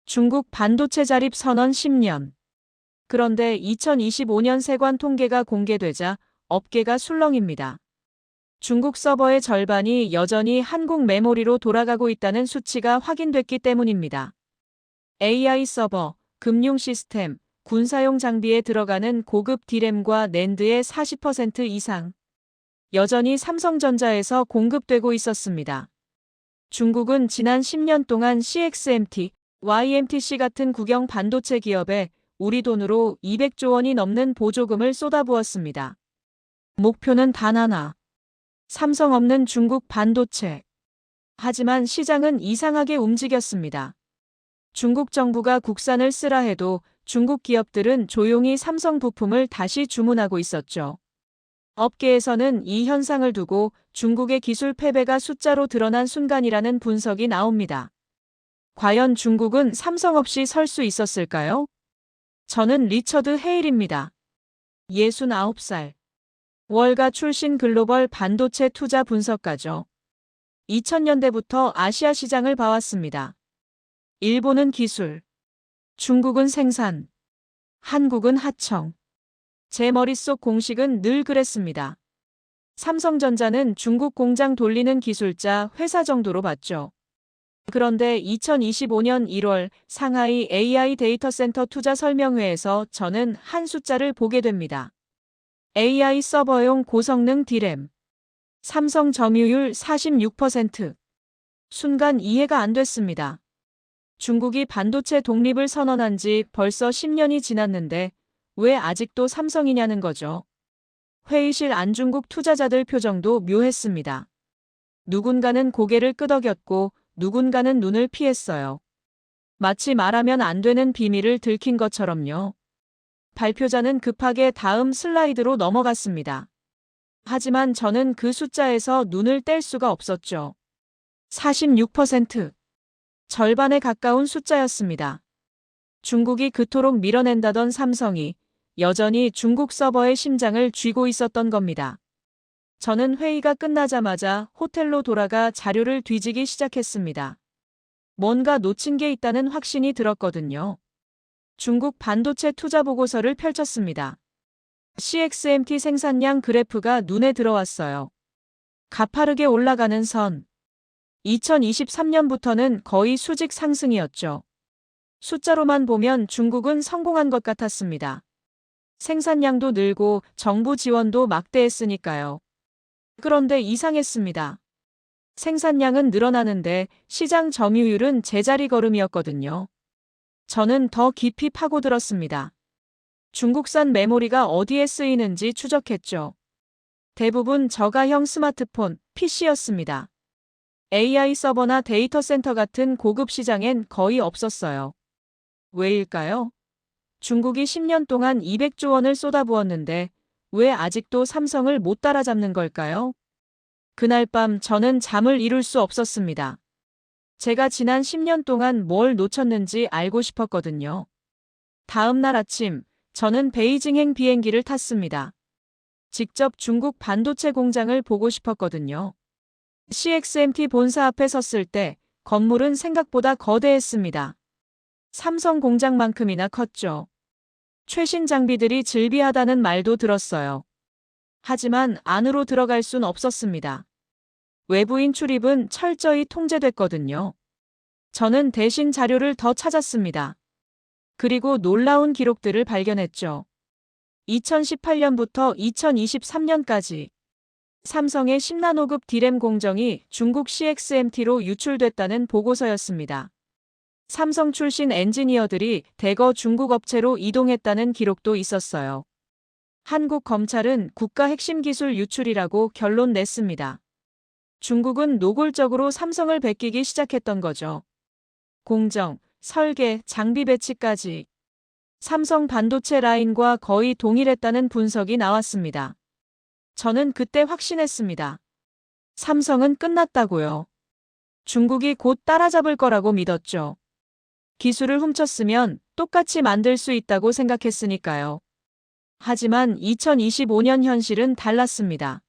중국 반도체 자립 선언 10년. 그런데 2025년 세관 통계가 공개되자 업계가 술렁입니다. 중국 서버의 절반이 여전히 한국 메모리로 돌아가고 있다는 수치가 확인됐기 때문입니다. AI 서버, 금융 시스템, 군사용 장비에 들어가는 고급 D램과 낸드의 40% 이상 여전히 삼성전자에서 공급되고 있었습니다. 중국은 지난 10년 동안 CXMT, YMTC 같은 국영 반도체 기업에 우리 돈으로 200조 원이 넘는 보조금을 쏟아부었습니다. 목표는 단 하나. 삼성 없는 중국 반도체. 하지만 시장은 이상하게 움직였습니다. 중국 정부가 국산을 쓰라 해도 중국 기업들은 조용히 삼성 부품을 다시 주문하고 있었죠. 업계에서는 이 현상을 두고 중국의 기술 패배가 숫자로 드러난 순간이라는 분석이 나옵니다. 과연 중국은 삼성 없이 설 수 있었을까요? 저는 리처드 헤일입니다. 69살. 월가 출신 글로벌 반도체 투자 분석가죠. 2000년대부터 아시아 시장을 봐왔습니다. 일본은 기술, 중국은 생산, 한국은 하청. 제 머릿속 공식은 늘 그랬습니다. 삼성전자는 중국 공장 돌리는 기술자 회사 정도로 봤죠. 그런데 2025년 1월 상하이 AI 데이터 센터 투자 설명회에서 저는 한 숫자를 보게 됩니다. AI 서버용 고성능 D램. 삼성 점유율 46%. 순간 이해가 안 됐습니다. 중국이 반도체 독립을 선언한 지 벌써 10년이 지났는데 왜 아직도 삼성이냐는 거죠. 회의실 안 중국 투자자들 표정도 묘했습니다. 누군가는 고개를 끄덕였고 누군가는 눈을 피했어요. 마치 말하면 안 되는 비밀을 들킨 것처럼요. 발표자는 급하게 다음 슬라이드로 넘어갔습니다. 하지만 저는 그 숫자에서 눈을 뗄 수가 없었죠. 46%. 절반에 가까운 숫자였습니다. 중국이 그토록 밀어낸다던 삼성이 여전히 중국 서버의 심장을 쥐고 있었던 겁니다. 저는 회의가 끝나자마자 호텔로 돌아가 자료를 뒤지기 시작했습니다. 뭔가 놓친 게 있다는 확신이 들었거든요. 중국 반도체 투자 보고서를 펼쳤습니다. CXMT 생산량 그래프가 눈에 들어왔어요. 가파르게 올라가는 선. 2023년부터는 거의 수직 상승이었죠. 숫자로만 보면 중국은 성공한 것 같았습니다. 생산량도 늘고 정부 지원도 막대했으니까요. 그런데 이상했습니다. 생산량은 늘어나는데 시장 점유율은 제자리 걸음이었거든요. 저는 더 깊이 파고들었습니다. 중국산 메모리가 어디에 쓰이는지 추적했죠. 대부분 저가형 스마트폰, PC였습니다. AI 서버나 데이터 센터 같은 고급 시장엔 거의 없었어요. 왜일까요? 중국이 10년 동안 200조 원을 쏟아부었는데 왜 아직도 삼성을 못 따라잡는 걸까요? 그날 밤 저는 잠을 이룰 수 없었습니다. 제가 지난 10년 동안 뭘 놓쳤는지 알고 싶었거든요. 다음 날 아침, 저는 베이징행 비행기를 탔습니다. 직접 중국 반도체 공장을 보고 싶었거든요. CXMT 본사 앞에 섰을 때 건물은 생각보다 거대했습니다. 삼성 공장만큼이나 컸죠. 최신 장비들이 즐비하다는 말도 들었어요. 하지만 안으로 들어갈 순 없었습니다. 외부인 출입은 철저히 통제됐거든요. 저는 대신 자료를 더 찾았습니다. 그리고 놀라운 기록들을 발견했죠. 2018년부터 2023년까지 삼성의 10나노급 D램 공정이 중국 CXMT로 유출됐다는 보고서였습니다. 삼성 출신 엔지니어들이 대거 중국 업체로 이동했다는 기록도 있었어요. 한국 검찰은 국가 핵심 기술 유출이라고 결론 냈습니다. 중국은 노골적으로 삼성을 베끼기 시작했던 거죠. 공정, 설계, 장비 배치까지 삼성 반도체 라인과 거의 동일했다는 분석이 나왔습니다. 저는 그때 확신했습니다. 삼성은 끝났다고요. 중국이 곧 따라잡을 거라고 믿었죠. 기술을 훔쳤으면 똑같이 만들 수 있다고 생각했으니까요. 하지만 2025년 현실은 달랐습니다.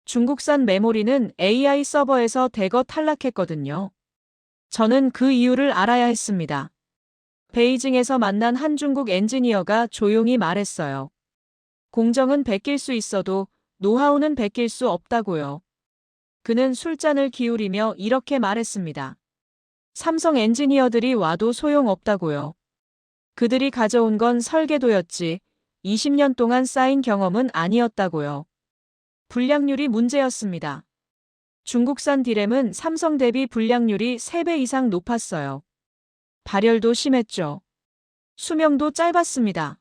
중국산 메모리는 AI 서버에서 대거 탈락했거든요. 저는 그 이유를 알아야 했습니다. 베이징에서 만난 한 중국 엔지니어가 조용히 말했어요. 공정은 베낄 수 있어도 노하우는 베낄 수 없다고요. 그는 술잔을 기울이며 이렇게 말했습니다. 삼성 엔지니어들이 와도 소용없다고요. 그들이 가져온 건 설계도였지 20년 동안 쌓인 경험은 아니었다고요. 불량률이 문제였습니다. 중국산 디램은 삼성 대비 불량률이 3배 이상 높았어요. 발열도 심했죠. 수명도 짧았습니다.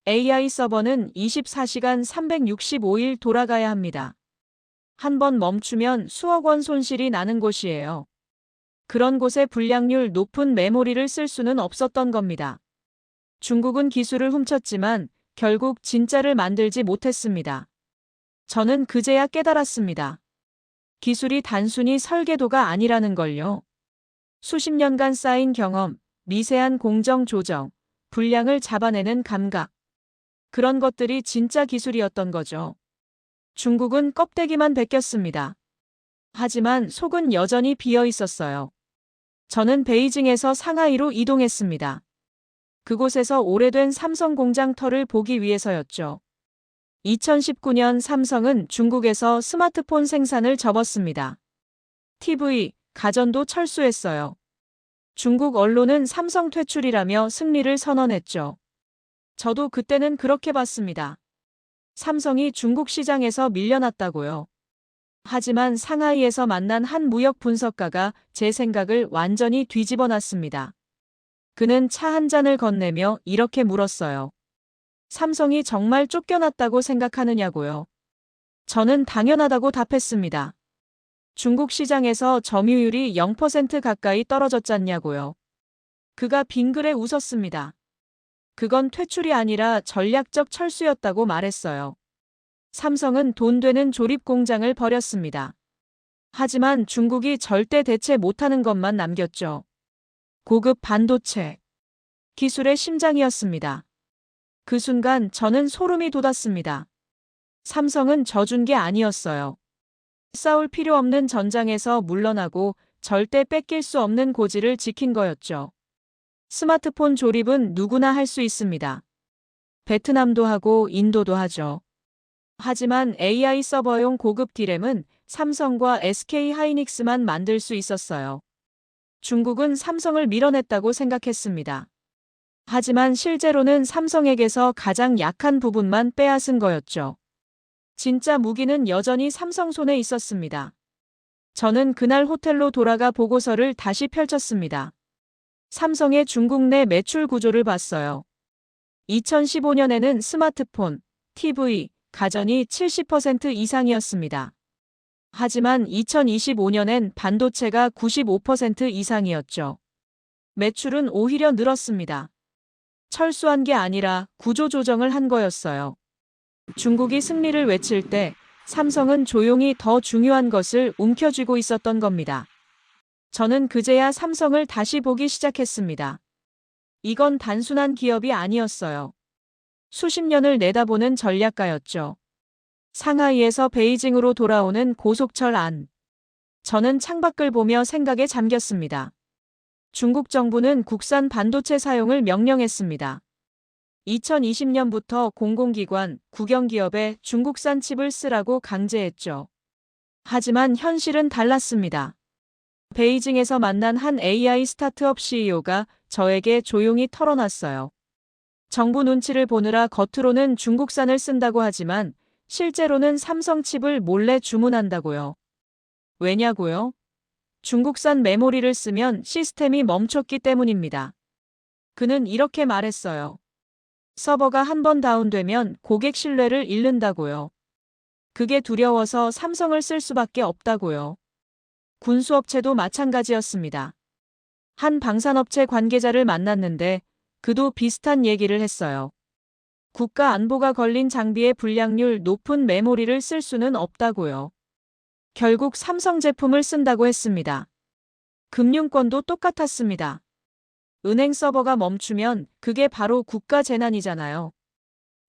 AI 서버는 24시간 365일 돌아가야 합니다. 한 번 멈추면 수억 원 손실이 나는 곳이에요. 그런 곳에 불량률 높은 메모리를 쓸 수는 없었던 겁니다. 중국은 기술을 훔쳤지만 결국 진짜를 만들지 못했습니다. 저는 그제야 깨달았습니다. 기술이 단순히 설계도가 아니라는 걸요. 수십 년간 쌓인 경험, 미세한 공정 조정, 불량을 잡아내는 감각. 그런 것들이 진짜 기술이었던 거죠. 중국은 껍데기만 벗겼습니다. 하지만 속은 여전히 비어 있었어요. 저는 베이징에서 상하이로 이동했습니다. 그곳에서 오래된 삼성 공장 터를 보기 위해서였죠. 2019년 삼성은 중국에서 스마트폰 생산을 접었습니다. TV, 가전도 철수했어요. 중국 언론은 삼성 퇴출이라며 승리를 선언했죠. 저도 그때는 그렇게 봤습니다. 삼성이 중국 시장에서 밀려났다고요. 하지만 상하이에서 만난 한 무역 분석가가 제 생각을 완전히 뒤집어 놨습니다. 그는 차 한 잔을 건네며 이렇게 물었어요. 삼성이 정말 쫓겨났다고 생각하느냐고요. 저는 당연하다고 답했습니다. 중국 시장에서 점유율이 0% 가까이 떨어졌잖냐고요. 그가 빙그레 웃었습니다. 그건 퇴출이 아니라 전략적 철수였다고 말했어요. 삼성은 돈 되는 조립 공장을 버렸습니다. 하지만 중국이 절대 대체 못하는 것만 남겼죠. 고급 반도체. 기술의 심장이었습니다. 그 순간 저는 소름이 돋았습니다. 삼성은 져준 게 아니었어요. 싸울 필요 없는 전장에서 물러나고 절대 뺏길 수 없는 고지를 지킨 거였죠. 스마트폰 조립은 누구나 할 수 있습니다. 베트남도 하고 인도도 하죠. 하지만 AI 서버용 고급 디램은 삼성과 SK 하이닉스만 만들 수 있었어요. 중국은 삼성을 밀어냈다고 생각했습니다. 하지만 실제로는 삼성에게서 가장 약한 부분만 빼앗은 거였죠. 진짜 무기는 여전히 삼성 손에 있었습니다. 저는 그날 호텔로 돌아가 보고서를 다시 펼쳤습니다. 삼성의 중국 내 매출 구조를 봤어요. 2015년에는 스마트폰, TV, 가전이 70% 이상이었습니다. 하지만 2025년엔 반도체가 95% 이상이었죠. 매출은 오히려 늘었습니다. 철수한 게 아니라 구조 조정을 한 거였어요. 중국이 승리를 외칠 때 삼성은 조용히 더 중요한 것을 움켜쥐고 있었던 겁니다. 저는 그제야 삼성을 다시 보기 시작했습니다. 이건 단순한 기업이 아니었어요. 수십 년을 내다보는 전략가였죠. 상하이에서 베이징으로 돌아오는 고속철 안. 저는 창밖을 보며 생각에 잠겼습니다. 중국 정부는 국산 반도체 사용을 명령했습니다. 2020년부터 공공기관, 국영기업에 중국산 칩을 쓰라고 강제했죠. 하지만 현실은 달랐습니다. 베이징에서 만난 한 AI 스타트업 CEO가 저에게 조용히 털어놨어요. 정부 눈치를 보느라 겉으로는 중국산을 쓴다고 하지만 실제로는 삼성 칩을 몰래 주문한다고요. 왜냐고요? 중국산 메모리를 쓰면 시스템이 멈췄기 때문입니다. 그는 이렇게 말했어요. 서버가 한 번 다운되면 고객 신뢰를 잃는다고요. 그게 두려워서 삼성을 쓸 수밖에 없다고요. 군수업체도 마찬가지였습니다. 한 방산업체 관계자를 만났는데 그도 비슷한 얘기를 했어요. 국가 안보가 걸린 장비에 불량률 높은 메모리를 쓸 수는 없다고요. 결국 삼성 제품을 쓴다고 했습니다. 금융권도 똑같았습니다. 은행 서버가 멈추면 그게 바로 국가 재난이잖아요.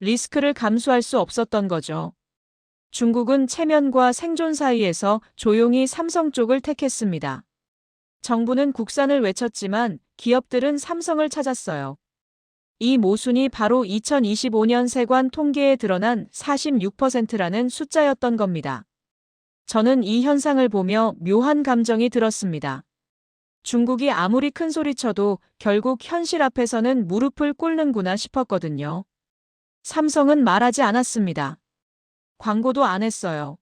리스크를 감수할 수 없었던 거죠. 중국은 체면과 생존 사이에서 조용히 삼성 쪽을 택했습니다. 정부는 국산을 외쳤지만 기업들은 삼성을 찾았어요. 이 모순이 바로 2025년 세관 통계에 드러난 46%라는 숫자였던 겁니다. 저는 이 현상을 보며 묘한 감정이 들었습니다. 중국이 아무리 큰 소리쳐도 결국 현실 앞에서는 무릎을 꿇는구나 싶었거든요. 삼성은 말하지 않았습니다. 광고도 안 했어요.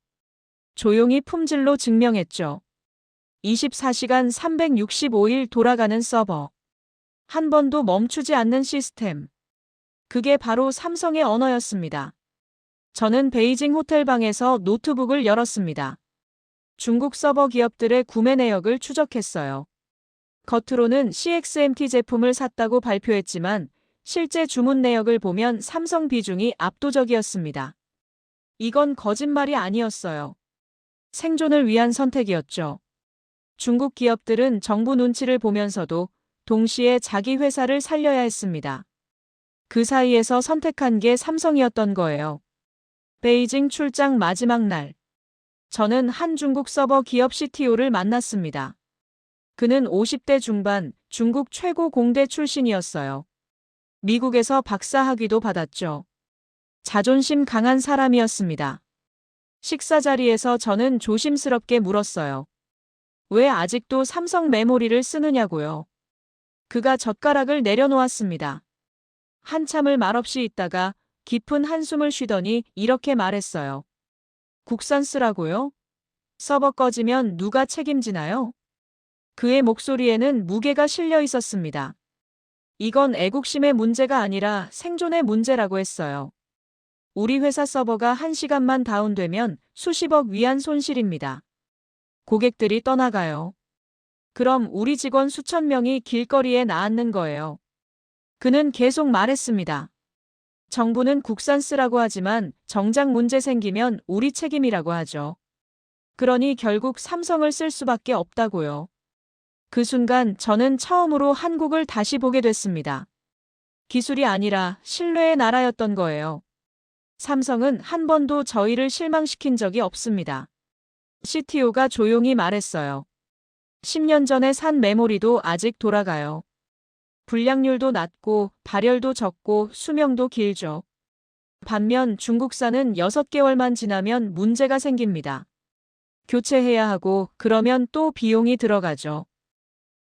조용히 품질로 증명했죠. 24시간 365일 돌아가는 서버. 한 번도 멈추지 않는 시스템. 그게 바로 삼성의 언어였습니다. 저는 베이징 호텔방에서 노트북을 열었습니다. 중국 서버 기업들의 구매 내역을 추적했어요. 겉으로는 CXMT 제품을 샀다고 발표했지만 실제 주문 내역을 보면 삼성 비중이 압도적이었습니다. 이건 거짓말이 아니었어요. 생존을 위한 선택이었죠. 중국 기업들은 정부 눈치를 보면서도 동시에 자기 회사를 살려야 했습니다. 그 사이에서 선택한 게 삼성이었던 거예요. 베이징 출장 마지막 날. 저는 한 중국 서버 기업 CTO를 만났습니다. 그는 50대 중반, 중국 최고 공대 출신이었어요. 미국에서 박사 학위도 받았죠. 자존심 강한 사람이었습니다. 식사 자리에서 저는 조심스럽게 물었어요. 왜 아직도 삼성 메모리를 쓰느냐고요. 그가 젓가락을 내려놓았습니다. 한참을 말없이 있다가 깊은 한숨을 쉬더니 이렇게 말했어요. 국산 쓰라고요? 서버 꺼지면 누가 책임지나요? 그의 목소리에는 무게가 실려 있었습니다. 이건 애국심의 문제가 아니라 생존의 문제라고 했어요. 우리 회사 서버가 1시간만 다운되면 수십억 위안 손실입니다. 고객들이 떠나가요. 그럼 우리 직원 수천 명이 길거리에 나앉는 거예요. 그는 계속 말했습니다. 정부는 국산 쓰라고 하지만 정작 문제 생기면 우리 책임이라고 하죠. 그러니 결국 삼성을 쓸 수밖에 없다고요. 그 순간 저는 처음으로 한국을 다시 보게 됐습니다. 기술이 아니라 신뢰의 나라였던 거예요. 삼성은 한 번도 저희를 실망시킨 적이 없습니다. CTO가 조용히 말했어요. 10년 전에 산 메모리도 아직 돌아가요. 불량률도 낮고 발열도 적고 수명도 길죠. 반면 중국산은 6개월만 지나면 문제가 생깁니다. 교체해야 하고 그러면 또 비용이 들어가죠.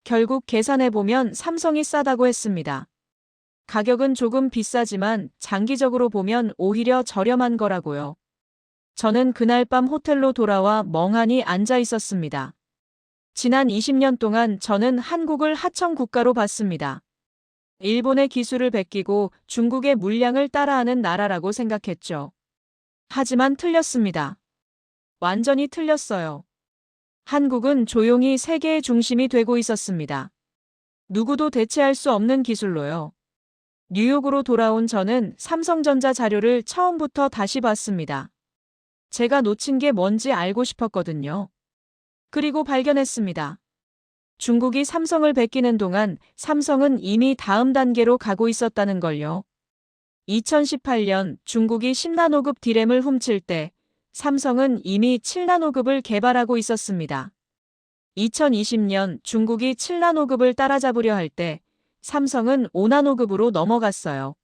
결국 계산해보면 삼성이 싸다고 했습니다. 가격은 조금 비싸지만 장기적으로 보면 오히려 저렴한 거라고요. 저는 그날 밤 호텔로 돌아와 멍하니 앉아 있었습니다. 지난 20년 동안 저는 한국을 하청 국가로 봤습니다. 일본의 기술을 베끼고 중국의 물량을 따라하는 나라라고 생각했죠. 하지만 틀렸습니다. 완전히 틀렸어요. 한국은 조용히 세계의 중심이 되고 있었습니다. 누구도 대체할 수 없는 기술로요. 뉴욕으로 돌아온 저는 삼성전자 자료를 처음부터 다시 봤습니다. 제가 놓친 게 뭔지 알고 싶었거든요. 그리고 발견했습니다. 중국이 삼성을 베끼는 동안 삼성은 이미 다음 단계로 가고 있었다는 걸요. 2018년 중국이 10나노급 D램을 훔칠 때 삼성은 이미 7나노급을 개발하고 있었습니다. 2020년 중국이 7나노급을 따라잡으려 할 때 삼성은 5나노급으로 넘어갔어요.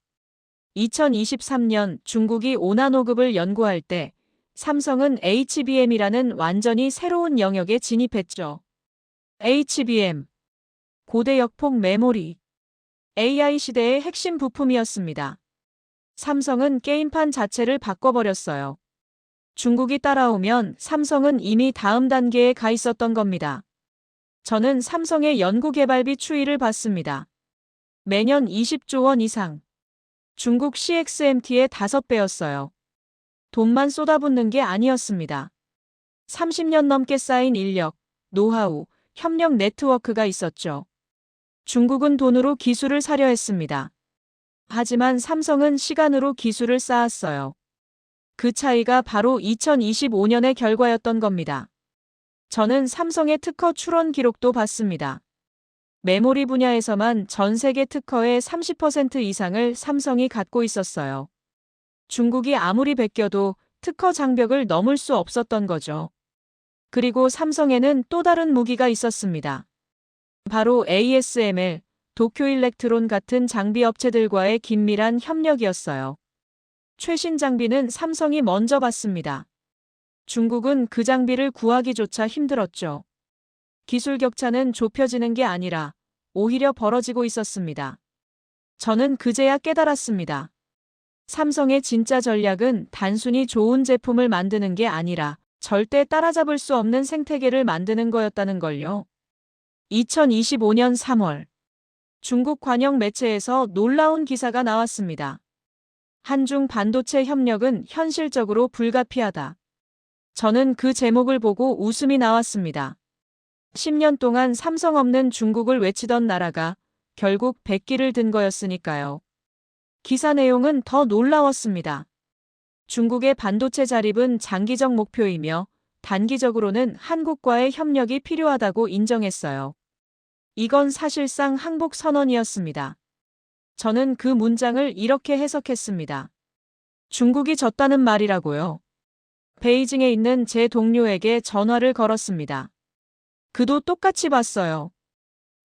2023년 중국이 5나노급을 연구할 때 삼성은 HBM이라는 완전히 새로운 영역에 진입했죠. HBM, 고대역폭 메모리, AI 시대의 핵심 부품이었습니다. 삼성은 게임판 자체를 바꿔버렸어요. 중국이 따라오면 삼성은 이미 다음 단계에 가 있었던 겁니다. 저는 삼성의 연구개발비 추이를 봤습니다. 매년 20조 원 이상. 중국 CXMT의 5배였어요. 돈만 쏟아붓는 게 아니었습니다. 30년 넘게 쌓인 인력, 노하우, 협력 네트워크가 있었죠. 중국은 돈으로 기술을 사려 했습니다. 하지만 삼성은 시간으로 기술을 쌓았어요. 그 차이가 바로 2025년의 결과였던 겁니다. 저는 삼성의 특허 출원 기록도 봤습니다. 메모리 분야에서만 전 세계 특허의 30% 이상을 삼성이 갖고 있었어요. 중국이 아무리 베껴도 특허 장벽을 넘을 수 없었던 거죠. 그리고 삼성에는 또 다른 무기가 있었습니다. 바로 ASML, 도쿄일렉트론 같은 장비 업체들과의 긴밀한 협력이었어요. 최신 장비는 삼성이 먼저 받습니다. 중국은 그 장비를 구하기조차 힘들었죠. 기술 격차는 좁혀지는 게 아니라 오히려 벌어지고 있었습니다. 저는 그제야 깨달았습니다. 삼성의 진짜 전략은 단순히 좋은 제품을 만드는 게 아니라 절대 따라잡을 수 없는 생태계를 만드는 거였다는 걸요. 2025년 3월 중국 관영 매체에서 놀라운 기사가 나왔습니다. 한중 반도체 협력은 현실적으로 불가피하다. 저는 그 제목을 보고 웃음이 나왔습니다. 10년 동안 삼성 없는 중국을 외치던 나라가 결국 백기를 든 거였으니까요. 기사 내용은 더 놀라웠습니다. 중국의 반도체 자립은 장기적 목표이며 단기적으로는 한국과의 협력이 필요하다고 인정했어요. 이건 사실상 항복 선언이었습니다. 저는 그 문장을 이렇게 해석했습니다. 중국이 졌다는 말이라고요. 베이징에 있는 제 동료에게 전화를 걸었습니다. 그도 똑같이 봤어요.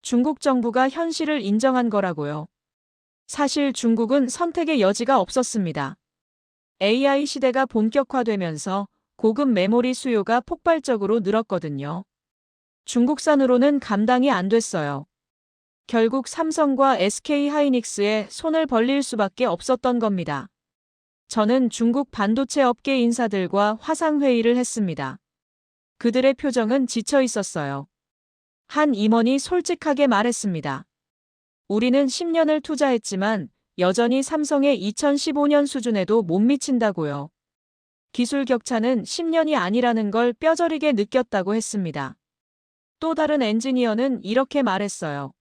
중국 정부가 현실을 인정한 거라고요. 사실 중국은 선택의 여지가 없었습니다. AI 시대가 본격화되면서 고급 메모리 수요가 폭발적으로 늘었거든요. 중국산으로는 감당이 안 됐어요. 결국 삼성과 SK 하이닉스에 손을 벌릴 수밖에 없었던 겁니다. 저는 중국 반도체 업계 인사들과 화상회의를 했습니다. 그들의 표정은 지쳐 있었어요. 한 임원이 솔직하게 말했습니다. 우리는 10년을 투자했지만 여전히 삼성의 2015년 수준에도 못 미친다고요. 기술 격차는 10년이 아니라는 걸 뼈저리게 느꼈다고 했습니다. 또 다른 엔지니어는 이렇게 말했어요.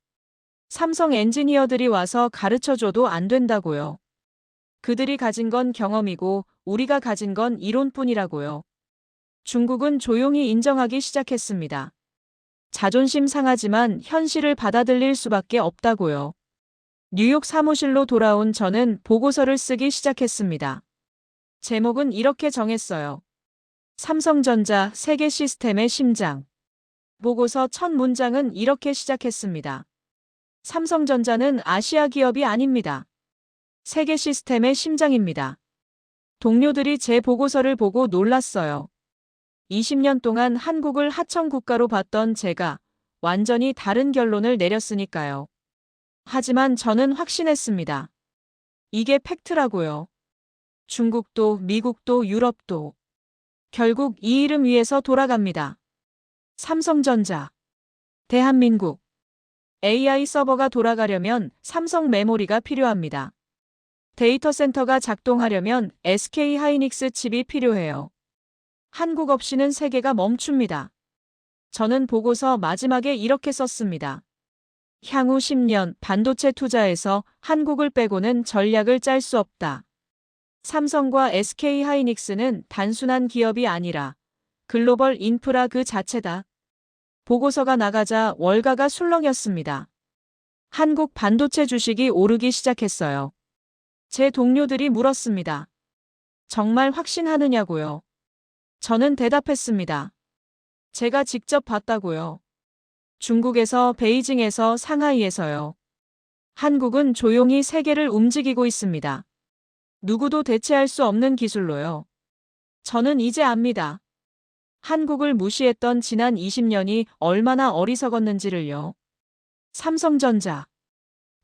삼성 엔지니어들이 와서 가르쳐줘도 안 된다고요. 그들이 가진 건 경험이고 우리가 가진 건 이론뿐이라고요. 중국은 조용히 인정하기 시작했습니다. 자존심 상하지만 현실을 받아들일 수밖에 없다고요. 뉴욕 사무실로 돌아온 저는 보고서를 쓰기 시작했습니다. 제목은 이렇게 정했어요. 삼성전자 세계 시스템의 심장. 보고서 첫 문장은 이렇게 시작했습니다. 삼성전자는 아시아 기업이 아닙니다. 세계 시스템의 심장입니다. 동료들이 제 보고서를 보고 놀랐어요. 20년 동안 한국을 하청 국가로 봤던 제가 완전히 다른 결론을 내렸으니까요. 하지만 저는 확신했습니다. 이게 팩트라고요. 중국도 미국도 유럽도 결국 이 이름 위에서 돌아갑니다. 삼성전자. 대한민국. AI 서버가 돌아가려면 삼성 메모리가 필요합니다. 데이터 센터가 작동하려면 SK하이닉스 칩이 필요해요. 한국 없이는 세계가 멈춥니다. 저는 보고서 마지막에 이렇게 썼습니다. 향후 10년 반도체 투자에서 한국을 빼고는 전략을 짤 수 없다. 삼성과 SK하이닉스는 단순한 기업이 아니라 글로벌 인프라 그 자체다. 보고서가 나가자 월가가 술렁였습니다. 한국 반도체 주식이 오르기 시작했어요. 제 동료들이 물었습니다. 정말 확신하느냐고요? 저는 대답했습니다. 제가 직접 봤다고요. 중국에서, 베이징에서, 상하이에서요. 한국은 조용히 세계를 움직이고 있습니다. 누구도 대체할 수 없는 기술로요. 저는 이제 압니다. 한국을 무시했던 지난 20년이 얼마나 어리석었는지를요. 삼성전자.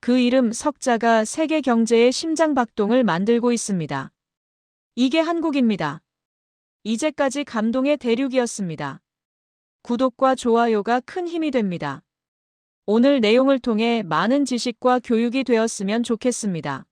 그 이름 석자가 세계 경제의 심장박동을 만들고 있습니다. 이게 한국입니다. 이제까지 감동의 대륙이었습니다. 구독과 좋아요가 큰 힘이 됩니다. 오늘 내용을 통해 많은 지식과 교육이 되었으면 좋겠습니다.